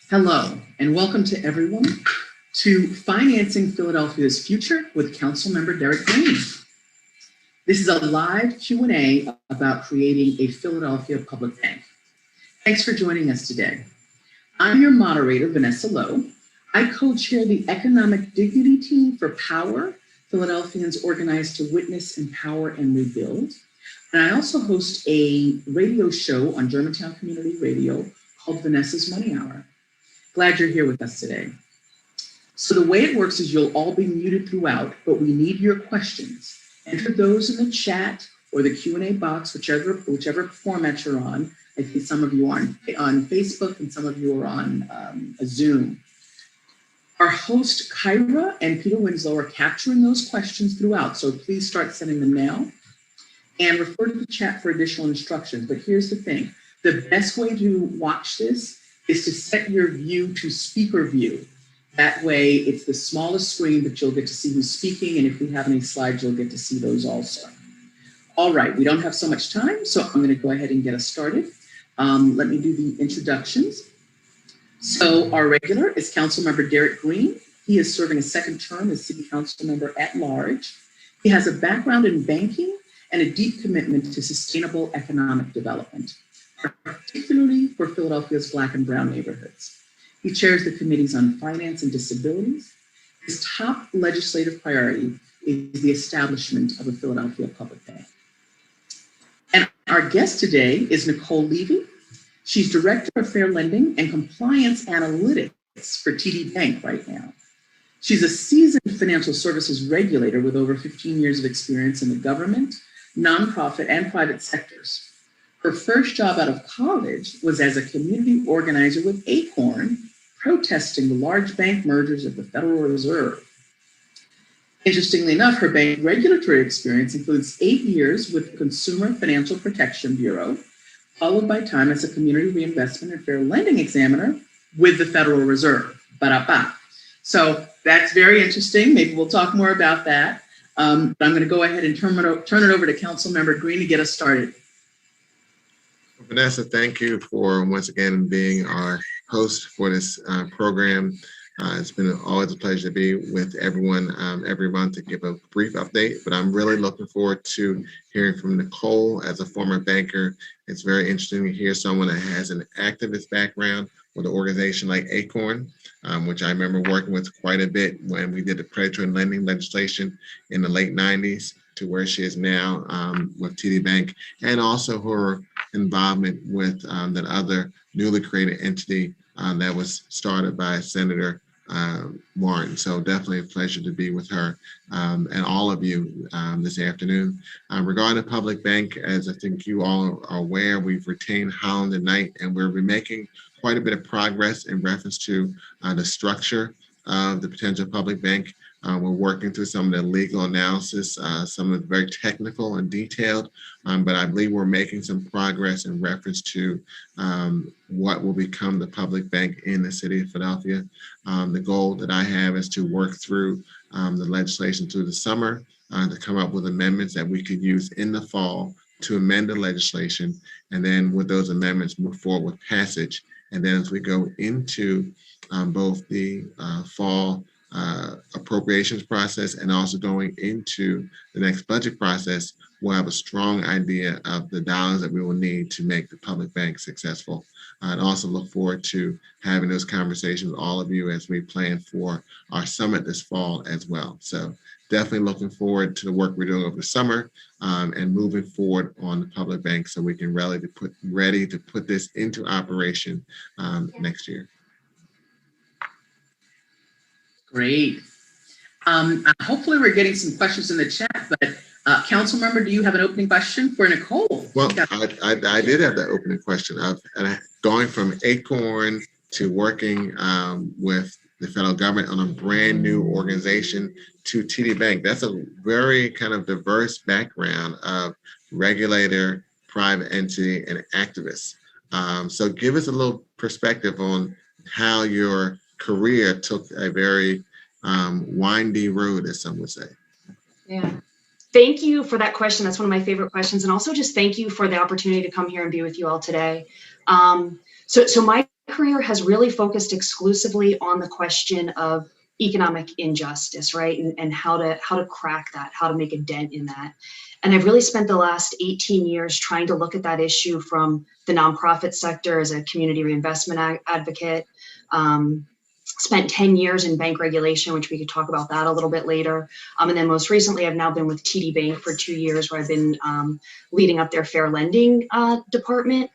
Hello, and welcome to everyone to Financing Philadelphia's Future with Councilmember Derek Green. This is a live Q&A about creating a Philadelphia public bank. Thanks for joining us today. I'm your moderator, Vanessa Lowe. I co-chair the Economic Dignity Team for Power, Philadelphians Organized to Witness, Empower, and Rebuild. And I also host a radio show on Germantown Community Radio called Vanessa's Money Hour. Glad you're here with us today. So the way it works is you'll all be muted throughout, but we need your questions. Enter those in the chat or the Q&A box, whichever format you're on. I think some of you are on Facebook and some of you are on Zoom. Our host, Kyra and Peter Winslow, are capturing those questions throughout, so please start sending them now and refer to the chat for additional instructions. But here's the thing, the best way to watch this is to set your view to speaker view. That way it's the smallest screen, but you'll get to see who's speaking, and if we have any slides, you'll get to see those also. All right, we don't have so much time, so I'm gonna go ahead and get us started. Let me do the introductions. So our regular is Councilmember Derek Green. He is serving a second term as City Council member at large. He has a background in banking and a deep commitment to sustainable economic development, particularly for Philadelphia's Black and Brown neighborhoods. He chairs the committees on finance and disabilities. His top legislative priority is the establishment of a Philadelphia public bank. And our guest today is Nicole Levy. She's Director of Fair Lending and Compliance Analytics for TD Bank right now. She's a seasoned financial services regulator with over 15 years of experience in the government, nonprofit, and private sectors. Her first job out of college was as a community organizer with Acorn, protesting the large bank mergers of the Federal Reserve. Interestingly enough, her bank regulatory experience includes 8 years with the Consumer Financial Protection Bureau, followed by time as a community reinvestment and fair lending examiner with the Federal Reserve. Ba-da-ba. So that's very interesting. Maybe we'll talk more about that. But I'm going to go ahead and turn it over to Councilmember Green to get us started. Vanessa, thank you for once again being our host for this program. It's been always a pleasure to be with everyone every month to give a brief update, but I'm really looking forward to hearing from Nicole as a former banker. It's very interesting to hear someone that has an activist background with an organization like Acorn, which I remember working with quite a bit when we did the predatory lending legislation in the late 90s to where she is now with TD Bank, and also her involvement with that other newly created entity that was started by Senator Martin. So definitely a pleasure to be with her and all of you this afternoon. Regarding the public bank, as I think you all are aware, we've retained Holland and Knight, and we're making quite a bit of progress in reference to the structure of the potential public bank. We're working through some of the legal analysis, some of it very technical and detailed, but I believe we're making some progress in reference to what will become the public bank in the city of Philadelphia. The goal that I have is to work through the legislation through the summer to come up with amendments that we could use in the fall to amend the legislation, and then with those amendments move forward with passage. And then as we go into both the fall appropriations process and also going into the next budget process, we'll have a strong idea of the dollars that we will need to make the public bank successful. I'd also look forward to having those conversations with all of you as we plan for our summit this fall as well. So definitely looking forward to the work we're doing over the summer and moving forward on the public bank so we can ready to put this into operation next year. Great. Hopefully we're getting some questions in the chat, but council member, do you have an opening question for Nicole? Well, I did have that opening question of going from Acorn to working with the federal government on a brand new organization to TD Bank. That's a very kind of diverse background of regulator, private entity, and activist. So give us a little perspective on how your career took a very windy road, as some would say. Yeah. Thank you for that question. That's one of my favorite questions. And also just thank you for the opportunity to come here and be with you all today. So my career has really focused exclusively on the question of economic injustice, right? And how to crack that, how to make a dent in that. And I've really spent the last 18 years trying to look at that issue from the nonprofit sector as a community reinvestment advocate. Spent 10 years in bank regulation, which we could talk about that a little bit later. And then most recently, I've now been with TD Bank for 2 years, where I've been leading up their fair lending department.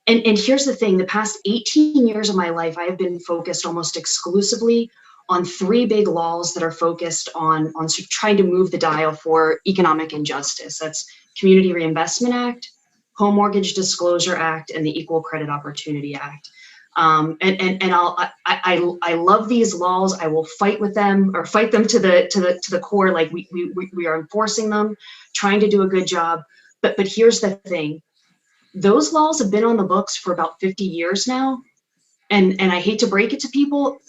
And here's the thing, the past 18 years of my life, I have been focused almost exclusively on 3 big laws that are focused on sort of trying to move the dial for economic injustice. That's Community Reinvestment Act, Home Mortgage Disclosure Act, and the Equal Credit Opportunity Act. I love these laws. I will fight with them, or fight them to the core. Like we are enforcing them, trying to do a good job. But here's the thing. Those laws have been on the books for about 50 years now. And I hate to break it to people,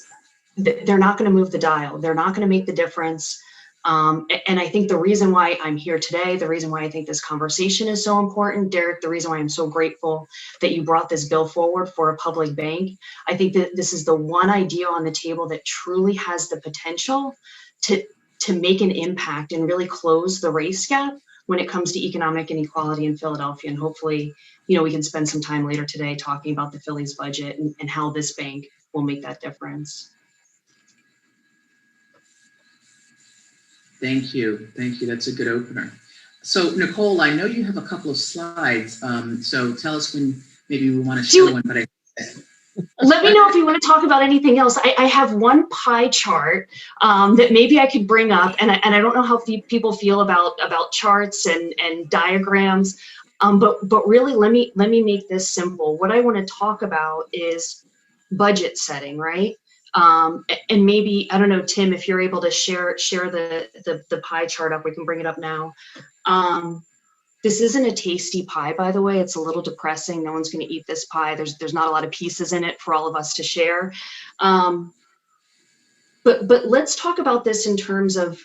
they're not going to move the dial. They're not going to make the difference. And I think the reason why I'm here today, the reason why I think this conversation is so important, Derek, the reason why I'm so grateful that you brought this bill forward for a public bank, I think that this is the one idea on the table that truly has the potential to make an impact and really close the race gap when it comes to economic inequality in Philadelphia. And hopefully, we can spend some time later today talking about the Phillies budget and how this bank will make that difference. Thank you. Thank you. That's a good opener. So, Nicole, I know you have a couple of slides. So tell us when maybe we want to show one, but let me know if you want to talk about anything else. I have one pie chart that maybe I could bring up, and I don't know how people feel about charts and diagrams, but really let me make this simple. What I want to talk about is budget setting, right? And maybe, I don't know, Tim, if you're able to share the pie chart up, we can bring it up now. This isn't a tasty pie, by the way. It's a little depressing. No one's going to eat this pie. There's not a lot of pieces in it for all of us to share. But let's talk about this in terms of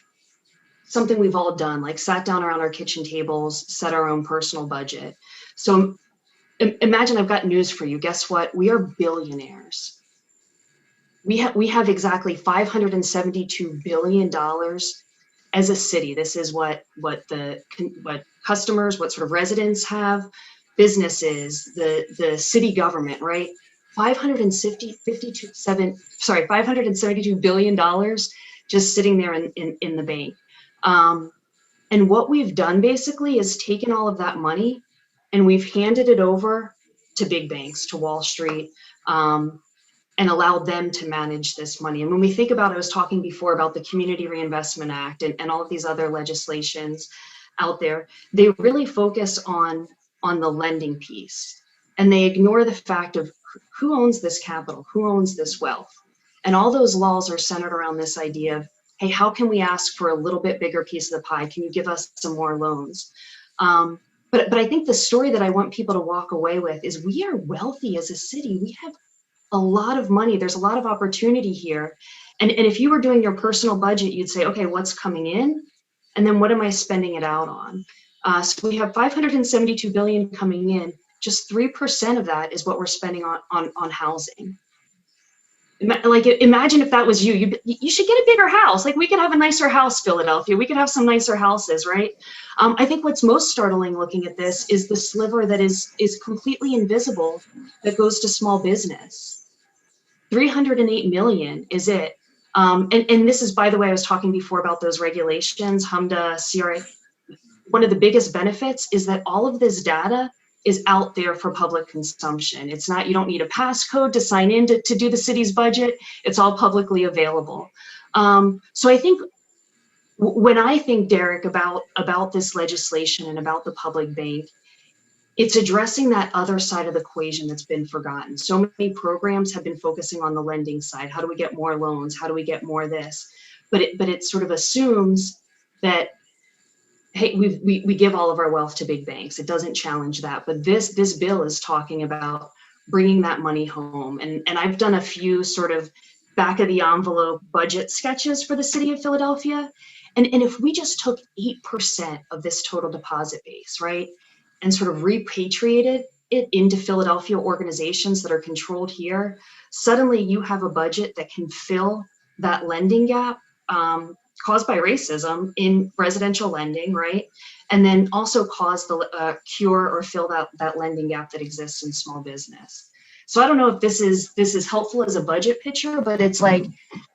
something we've all done, like sat down around our kitchen tables, set our own personal budget. So imagine, I've got news for you. Guess what? We are billionaires. We have exactly $572 billion as a city. This is what customers, what sort of residents have, businesses, the city government, right? $572 billion just sitting there in the bank. And what we've done basically is taken all of that money and we've handed it over to big banks, to Wall Street, and allowed them to manage this money. And when we think about, I was talking before about the Community Reinvestment Act and all of these other legislations out there, they really focus on the lending piece. And they ignore the fact of who owns this capital, who owns this wealth. And all those laws are centered around this idea of, hey, how can we ask for a little bit bigger piece of the pie? Can you give us some more loans? But I think the story that I want people to walk away with is we are wealthy as a city. We have a lot of money. There's a lot of opportunity here. And if you were doing your personal budget, you'd say, okay, what's coming in? And then what am I spending it out on? So we have $572 billion coming in. Just 3% of that is what we're spending on housing. Like, imagine if that was you. You should get a bigger house. Like, we could have a nicer house, Philadelphia. We could have some nicer houses, right? I think what's most startling looking at this is the sliver that is completely invisible that goes to small business. 308 million is it. And this is, by the way, I was talking before about those regulations, HMDA, CRA. One of the biggest benefits is that all of this data is out there for public consumption. It's not, you don't need a passcode to sign in to do the city's budget. It's all publicly available. So I think when I think, Derek, about this legislation and about the public bank, it's addressing that other side of the equation that's been forgotten. So many programs have been focusing on the lending side. How do we get more loans? How do we get more this? But it sort of assumes that, hey, we give all of our wealth to big banks. It doesn't challenge that. But this bill is talking about bringing that money home. And I've done a few sort of back of the envelope budget sketches for the city of Philadelphia. And if we just took 8% of this total deposit base, right, and sort of repatriated it into Philadelphia organizations that are controlled here, suddenly you have a budget that can fill that lending gap caused by racism in residential lending, right? And then also cause the cure or fill that lending gap that exists in small business. So I don't know if this is helpful as a budget picture, but it's like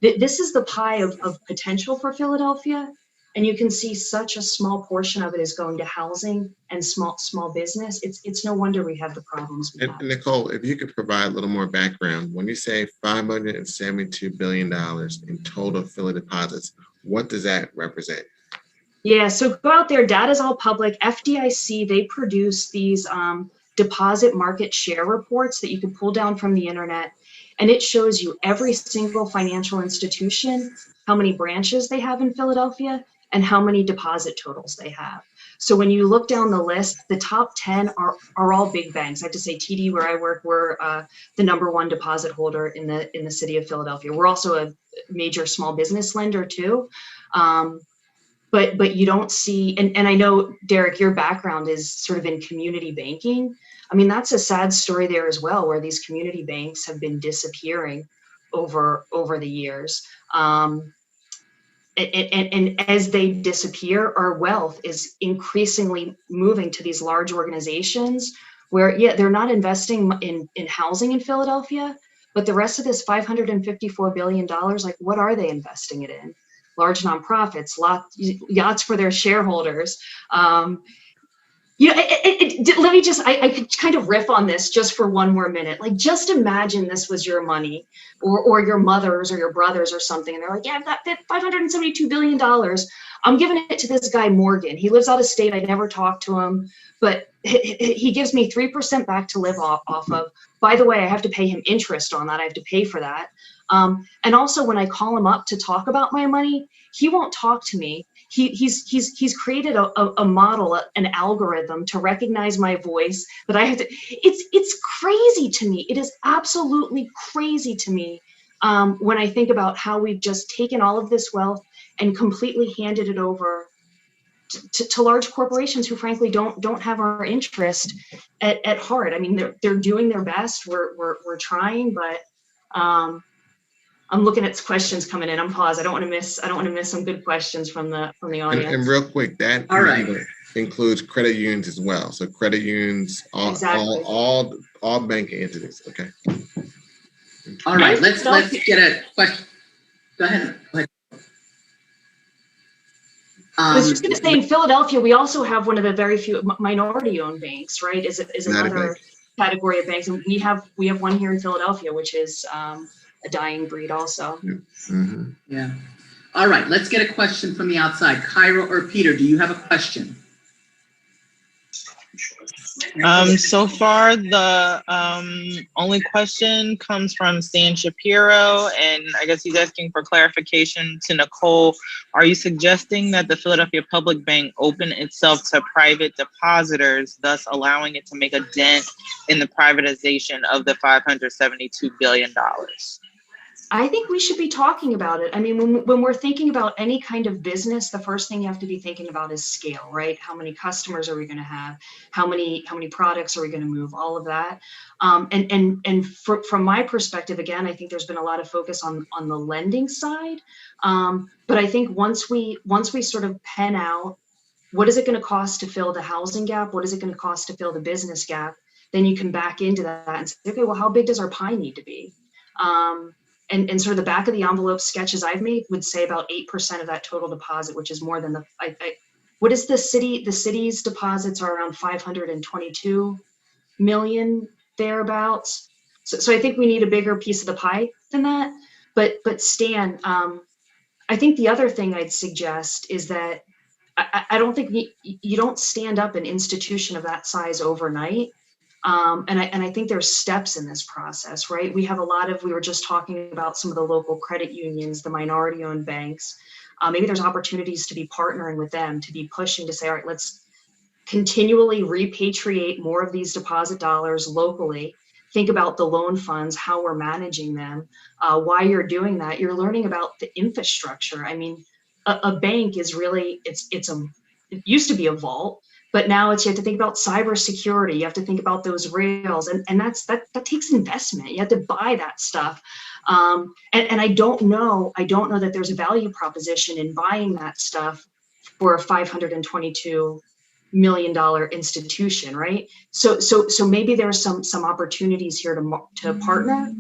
this is the pie of potential for Philadelphia. And you can see such a small portion of it is going to housing and small business. It's no wonder we have the problems we And have. Nicole, if you could provide a little more background, when you say $572 billion in total Philly deposits, what does that represent? Yeah, so go out there, data's all public. FDIC, they produce these deposit market share reports that you can pull down from the internet. And it shows you every single financial institution, how many branches they have in Philadelphia, and how many deposit totals they have. So when you look down the list, the top 10 are all big banks. I have to say TD, where I work, we're the #1 deposit holder in the city of Philadelphia. We're also a major small business lender too. But you don't see, and I know, Derek, your background is sort of in community banking. I mean, that's a sad story there as well, where these community banks have been disappearing over the years. And as they disappear, our wealth is increasingly moving to these large organizations where, yeah, they're not investing in housing in Philadelphia, but the rest of this $554 billion, like, what are they investing it in? Large nonprofits, yachts for their shareholders. Let me just, I could kind of riff on this just for one more minute. Like, just imagine this was your money or your mother's or your brother's or something. And they're like, yeah, I've got $572 billion. I'm giving it to this guy, Morgan. He lives out of state. I never talked to him, but he gives me 3% back to live off of. By the way, I have to pay him interest on that. I have to pay for that. And also when I call him up to talk about my money, he won't talk to me. He's created a model, an algorithm to recognize my voice, but I have to, it's crazy to me. It is absolutely crazy to me when I think about how we've just taken all of this wealth and completely handed it over to large corporations who frankly don't have our interest at heart. I mean, they're doing their best. We're trying, but I'm looking at questions coming in. I'm paused. I don't want to miss some good questions from the audience. And real quick, that All right. includes credit unions as well. So credit unions, Exactly. all banking entities. Okay. All right, let's get a question. Go ahead. I was just going to say, in Philadelphia, we also have one of the very few minority-owned banks, right? Is another category of banks, and we have one here in Philadelphia, which is a dying breed, also. Mm-hmm. Yeah. All right, let's get a question from the outside. Kyra or Peter, do you have a question? So far, the only question comes from Stan Shapiro, and I guess he's asking for clarification to Nicole. Are you suggesting that the Philadelphia Public Bank open itself to private depositors, thus allowing it to make a dent in the privatization of the $572 billion? I think we should be talking about it. I mean, when we're thinking about any kind of business, the first thing you have to be thinking about is scale, right? How many customers are we going to have? How many products are we going to move? All of that. From my perspective, again, I think there's been a lot of focus on the lending side. But I think once we sort of pen out what is it going to cost to fill the housing gap, what is it going to cost to fill the business gap, then you can back into that and say, okay, well, how big does our pie need to be? And sort of the back of the envelope sketches I've made would say about 8% of that total deposit, which is more than what is the city? The city's deposits are around 522 million thereabouts. So I think we need a bigger piece of the pie than that. But Stan, I think the other thing I'd suggest is that I don't think you don't stand up an institution of that size overnight. And I think there's steps in this process, right? We have we were just talking about some of the local credit unions, the minority owned banks. Maybe there's opportunities to be partnering with them, to be pushing to say, all right, let's continually repatriate more of these deposit dollars locally. Think about the loan funds, how we're managing them. While you're doing that, you're learning about the infrastructure. I mean, a bank is really, it used to be a vault. But now it's, you have to think about cybersecurity. You have to think about those rails, and that takes investment. You have to buy that stuff. And I don't know that there's a value proposition in buying that stuff for a $522 million institution, right? So maybe there's some opportunities here to partner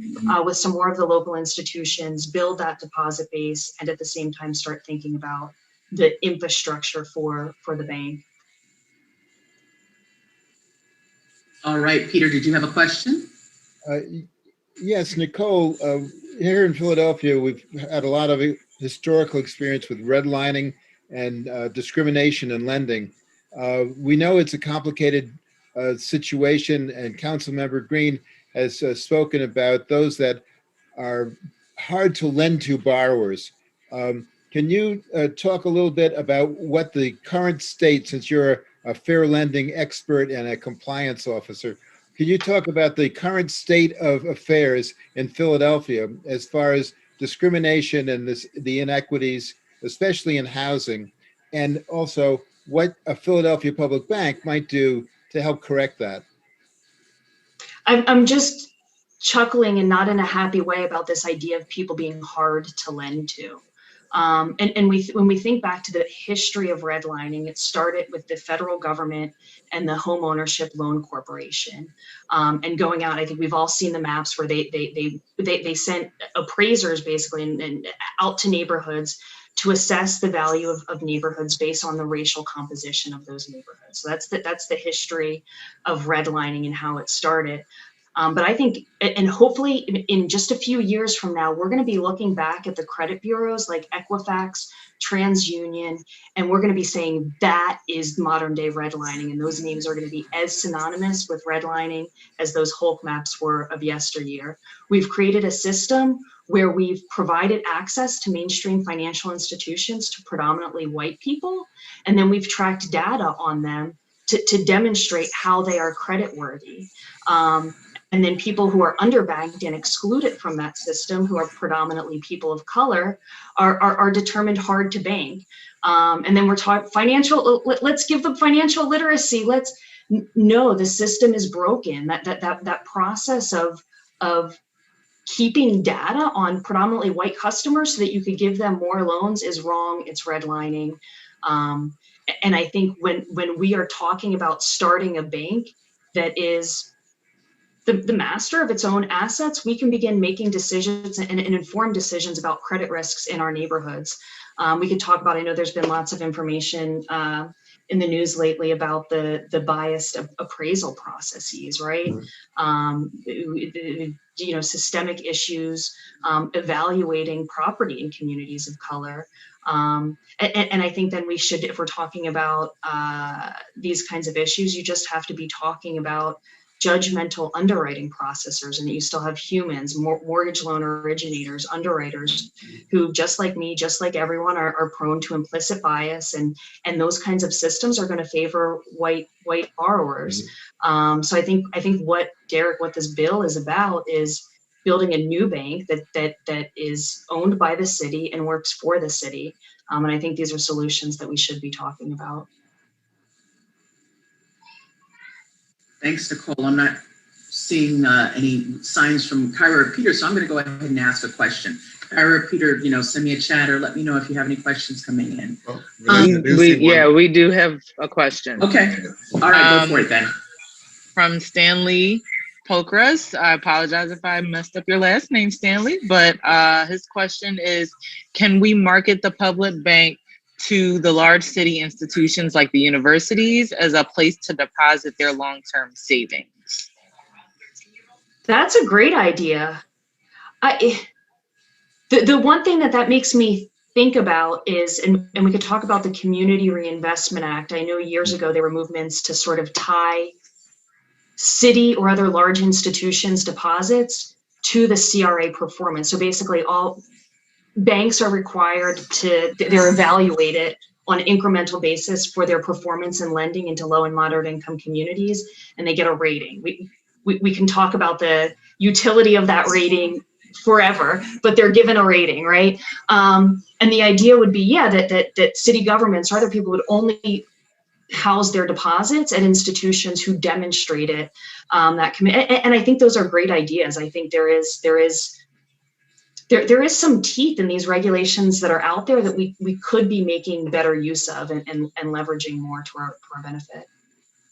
with some more of the local institutions, build that deposit base, and at the same time start thinking about the infrastructure for the bank. All right, Peter, did you have a question? Yes, Nicole, here in Philadelphia, we've had a lot of historical experience with redlining and discrimination in lending. We know it's a complicated situation, and Councilmember Green has spoken about those that are hard to lend to borrowers. Can you talk a little bit about what the current state, since you're a fair lending expert and a compliance officer, can you talk about the current state of affairs in Philadelphia as far as discrimination and the inequities, especially in housing, and also what a Philadelphia Public Bank might do to help correct that? I'm just chuckling and not in a happy way about this idea of people being hard to lend to. When we think back to the history of redlining, it started with the federal government and the Home Ownership Loan Corporation, and going out. I think we've all seen the maps where they sent appraisers basically and out to neighborhoods to assess the value of neighborhoods based on the racial composition of those neighborhoods. So that's the history of redlining and how it started. But I think, and hopefully in just a few years from now, we're going to be looking back at the credit bureaus like Equifax, TransUnion, and we're going to be saying that is modern day redlining. And those names are going to be as synonymous with redlining as those Hulk maps were of yesteryear. We've created a system where we've provided access to mainstream financial institutions to predominantly white people. And then we've tracked data on them to demonstrate how they are creditworthy. And then people who are underbanked and excluded from that system, who are predominantly people of color, are determined hard to bank. And then we're talking financial, let's give them financial literacy. No, the system is broken. That process of keeping data on predominantly white customers so that you could give them more loans is wrong. It's redlining. And I think when we are talking about starting a bank that is the master of its own assets, we can begin making decisions and informed decisions about credit risks in our neighborhoods. We could talk about, I know there's been lots of information in the news lately about the biased appraisal processes, right? Systemic issues, evaluating property in communities of color. And I think then we should, if we're talking about these kinds of issues, you just have to be talking about judgmental underwriting processors, and you still have humans, mortgage loan originators, underwriters, who just like me, just like everyone, are prone to implicit bias, and those kinds of systems are going to favor white borrowers. So I think what this bill is about is building a new bank that is owned by the city and works for the city. And I think these are solutions that we should be talking about. Thanks, Nicole. I'm not seeing any signs from Kyra or Peter, so I'm going to go ahead and ask a question. Kyra or Peter, send me a chat or let me know if you have any questions coming in. We do have a question. Okay. All right, go for it then. From Stanley Pokras. I apologize if I messed up your last name, Stanley, but his question is, can we market the public bank to the large city institutions like the universities as a place to deposit their long-term savings? That's a great idea. The one thing that makes me think about is, and we could talk about the Community Reinvestment Act. I know years ago there were movements to sort of tie city or other large institutions' deposits to the CRA performance. So basically all banks are required they're evaluated on an incremental basis for their performance in lending into low and moderate income communities, and they get a rating. We can talk about the utility of that rating forever, but they're given a rating, right? And the idea would be, that city governments or other people would only house their deposits at institutions who demonstrate it. That and I think those are great ideas. I think there is some teeth in these regulations that are out there that we could be making better use of and leveraging more to our benefit.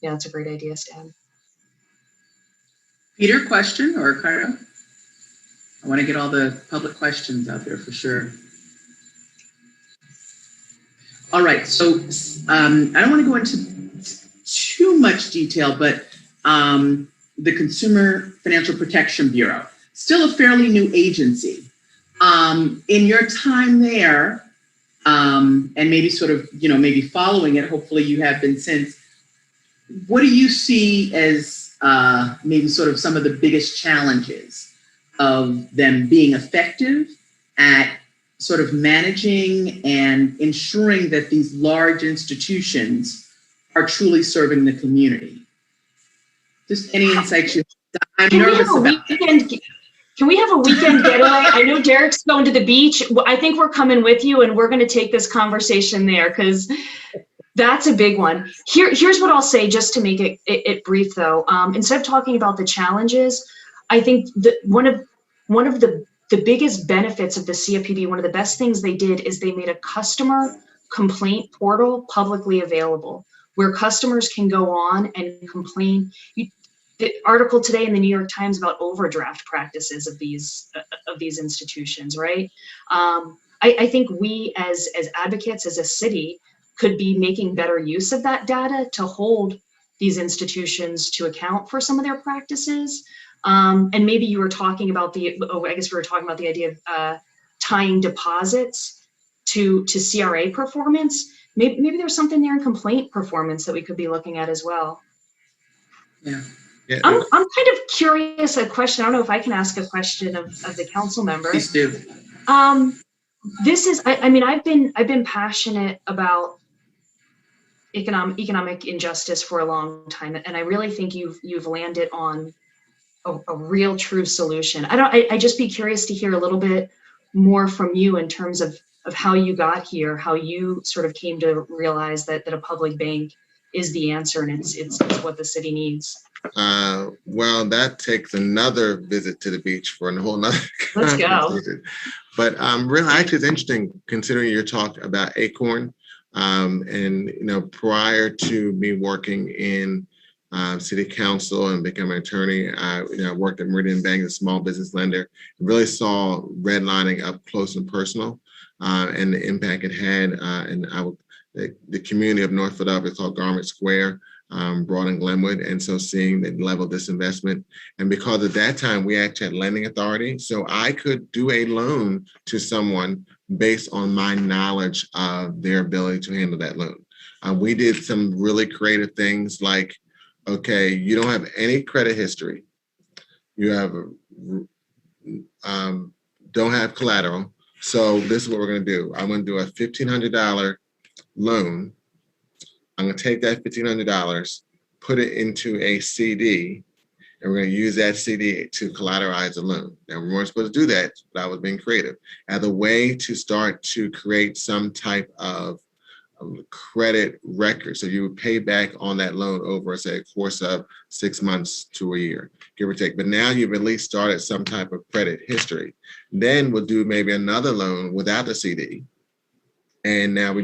Yeah, that's a great idea, Stan. Peter, question, or Kyra? I want to get all the public questions out there for sure. All right, so I don't want to go into too much detail, but the Consumer Financial Protection Bureau, still a fairly new agency. In your time there, and maybe sort of, maybe following it, hopefully you have been since, what do you see as maybe sort of some of the biggest challenges of them being effective at sort of managing and ensuring that these large institutions are truly serving the community? Just any insights you have. I'm nervous about that. Can we have a weekend getaway? I know Derek's going to the beach. I think we're coming with you, and we're going to take this conversation there because that's a big one. Here's what I'll say, just to make it brief, though. Instead of talking about the challenges, I think that one of the biggest benefits of the CFPB, one of the best things they did is they made a customer complaint portal publicly available, where customers can go on and complain. The article today in the New York Times about overdraft practices of these institutions, right? I think we as advocates, as a city, could be making better use of that data to hold these institutions to account for some of their practices. And maybe you were talking about I guess we were talking about the idea of tying deposits to CRA performance. Maybe there's something there in complaint performance that we could be looking at as well. Yeah. Yeah. I'm kind of curious, a question. I don't know if I can ask a question of the council member. Please do. This is, I mean, I've been passionate about economic injustice for a long time, and I really think you've landed on a real true solution. I'd just be curious to hear a little bit more from you in terms of how you got here, how you sort of came to realize that a public bank is the answer, and it's what the city needs. Well, that takes another visit to the beach for a whole nother Let's go. conversation. But really, actually, it's interesting considering your talk about Acorn. And prior to me working in city council and becoming an attorney, I worked at Meridian Bank, a small business lender. Really saw redlining up close and personal, and the impact it had. And the community of North Philadelphia is called Garment Square. Broad and Glenwood, and so seeing the level of disinvestment, and because at that time we actually had lending authority, so I could do a loan to someone based on my knowledge of their ability to handle that loan. We did some really creative things like, okay, you don't have any credit history, you have don't have collateral, so this is what we're going to do. I'm going to do a $1,500 loan. I'm going to take that $1,500, put it into a CD, and we're going to use that CD to collateralize the loan. Now, we weren't supposed to do that, but I was being creative as a way to start to create some type of credit record. So you would pay back on that loan over, say, a course of 6 months to a year, give or take. But now you've at least started some type of credit history. Then we'll do maybe another loan without the CD. And now we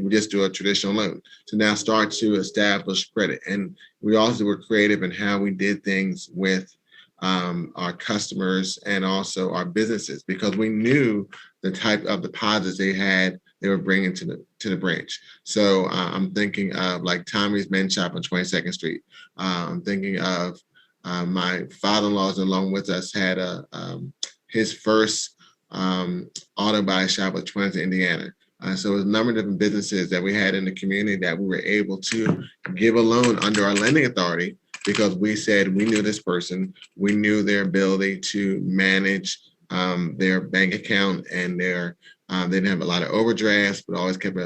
just do a traditional loan to now start to establish credit. And we also were creative in how we did things with our customers and also our businesses, because we knew the type of deposits they were bringing to the branch. So I'm thinking of like Tommy's Men's Shop on 22nd Street. I'm thinking of my father-in-law's along with us had his first auto body shop with Twins, Indiana. So it was a number of different businesses that we had in the community that we were able to give a loan under our lending authority, because we said we knew this person, we knew their ability to manage their bank account, and they didn't have a lot of overdrafts, but always kept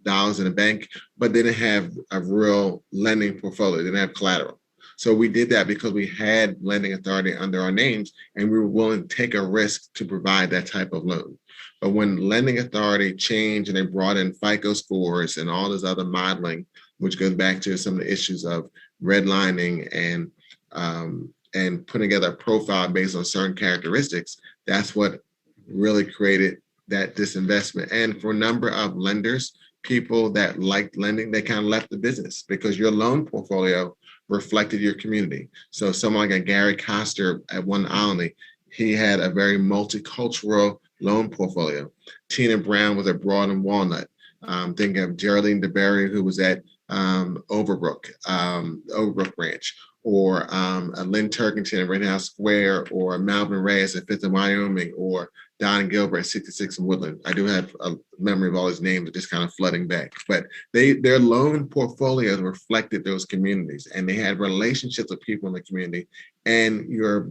dollars in the bank, but they didn't have a real lending portfolio, they didn't have collateral. So we did that because we had lending authority under our names, and we were willing to take a risk to provide that type of loan. But when lending authority changed and they brought in FICO scores and all this other modeling, which goes back to some of the issues of redlining and putting together a profile based on certain characteristics. That's what really created that disinvestment. And for a number of lenders, people that liked lending, they kind of left the business because your loan portfolio reflected your community. So someone like a Gary Coster at One Island, he had a very multicultural loan portfolio. Tina Brown was at Broad and Walnut. Think of Geraldine DeBerry, who was at Overbrook branch, or Lynn Turkington at Rittenhouse Square, or Malvin Reyes at Fifth and Wyoming, or Don Gilbert at 66 in Woodland. I do have a memory of all his names, just kind of flooding back. But their loan portfolios reflected those communities, and they had relationships with people in the community. And your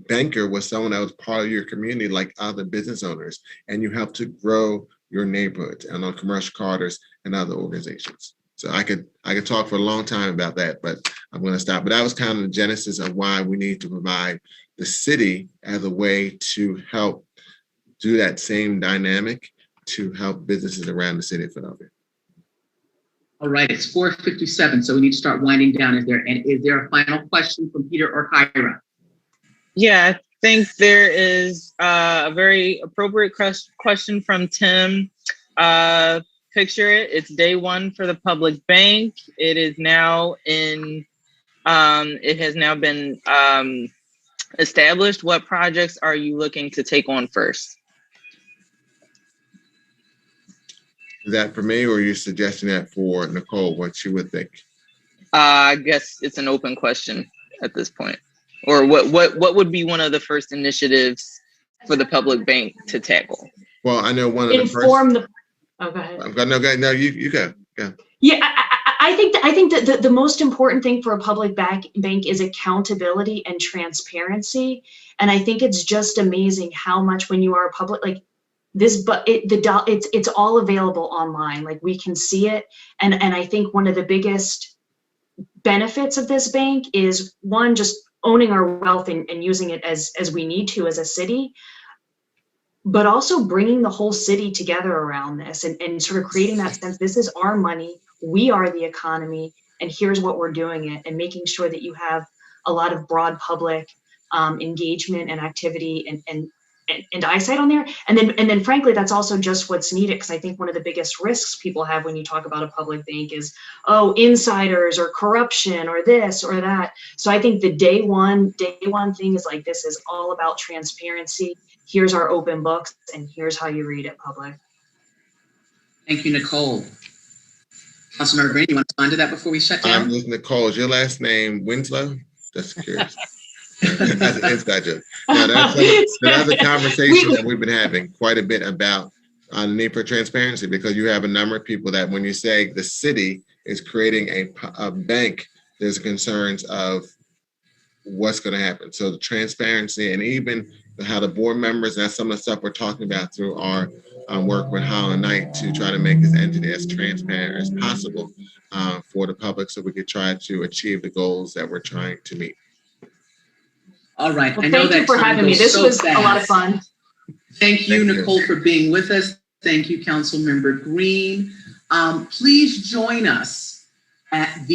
banker was someone that was part of your community, like other business owners, and you helped to grow your neighborhoods and on commercial carders and other organizations. So I could talk for a long time about that, but I'm going to stop. But that was kind of the genesis of why we need to provide the city as a way to help do that same dynamic to help businesses around the city of Philadelphia. All right, it's 4:57, so we need to start winding down. Is there a final question from Peter or Kyra? Yeah, I think there is a very appropriate question from Tim. Picture it, it's day one for the public bank. It is now in, it has now been established. What projects are you looking to take on first? Is that for me, or are you suggesting that for Nicole, what she would think? I guess it's an open question at this point. Or what would be one of the first initiatives for the public bank to tackle? Well, I know one of Inform oh, go ahead. No, you go. Yeah, I think that the most important thing for a public bank is accountability and transparency. And I think it's just amazing how much when you are a public, like this, but it's all available online. Like we can see it. And I think one of the biggest benefits of this bank is one, just owning our wealth and using it as we need to as a city, but also bringing the whole city together around this and sort of creating that sense, this is our money, we are the economy, and here's what we're doing it, and making sure that you have a lot of broad public engagement and activity and eyesight on there. And then frankly, that's also just what's needed, because I think one of the biggest risks people have when you talk about a public bank is, oh, insiders or corruption or this or that. So I think the day one thing is like, this is all about transparency. Here's our open books, and here's how you read it public. Thank you, Nicole. Councilmember Green, you want to respond to that before we shut down? With Nicole, is your last name Winslow? Just curious. That's an inside joke. No, that's a conversation that we've been having quite a bit about the need for transparency, because you have a number of people that when you say the city is creating a bank, there's concerns of what's going to happen. So the transparency, and even how the board members, and that's some of the stuff we're talking about through our work with Holland Knight to try to make this entity as transparent as possible for the public, so we could try to achieve the goals that we're trying to meet. All right. Well, thank you for having me. This was a lot of fun. Thank you, Nicole, for being with us. Thank you, Councilmember Green. Please join us at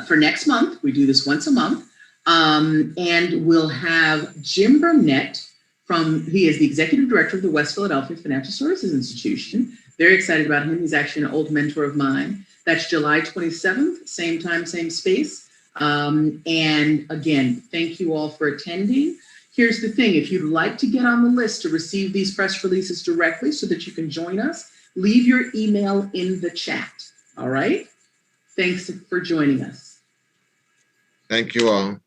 for next month. We do this once a month. And we'll have Jim Burnett he is the Executive Director of the West Philadelphia Financial Services Institution. Very excited about him. He's actually an old mentor of mine. That's July 27th, same time, same space. And again, thank you all for attending. Here's the thing, if you'd like to get on the list to receive these press releases directly so that you can join us, leave your email in the chat, all right? Thanks for joining us. Thank you all.